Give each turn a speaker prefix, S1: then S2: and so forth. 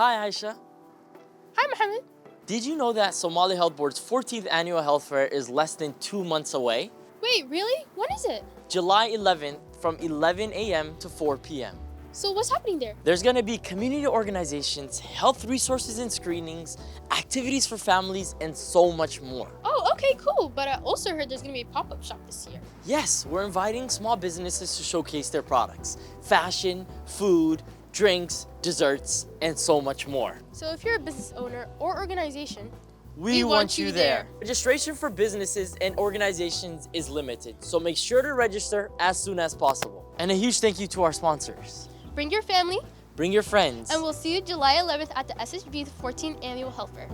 S1: Hi, Aisha.
S2: Hi, Mohammed.
S1: Did you know that Somali Health Board's 14th annual health fair is less than 2 months away?
S2: Wait, really? When is it?
S1: July 11th from 11 a.m. to 4 p.m.
S2: So what's happening there?
S1: There's gonna be community organizations, health resources and screenings, activities for families, and so much more.
S2: Oh, okay, cool. But I also heard there's gonna be a pop-up shop this year.
S1: Yes, we're inviting small businesses to showcase their products, fashion, food, drinks, desserts, and so much more.
S2: So if you're a business owner or organization,
S1: We want you there. Registration for businesses and organizations is limited, so make sure to register as soon as possible. And a huge thank you to our sponsors.
S2: bring your family,
S1: Bring your friends.
S2: and we'll see you July 11th at the SHB's 14th Annual Health Fair.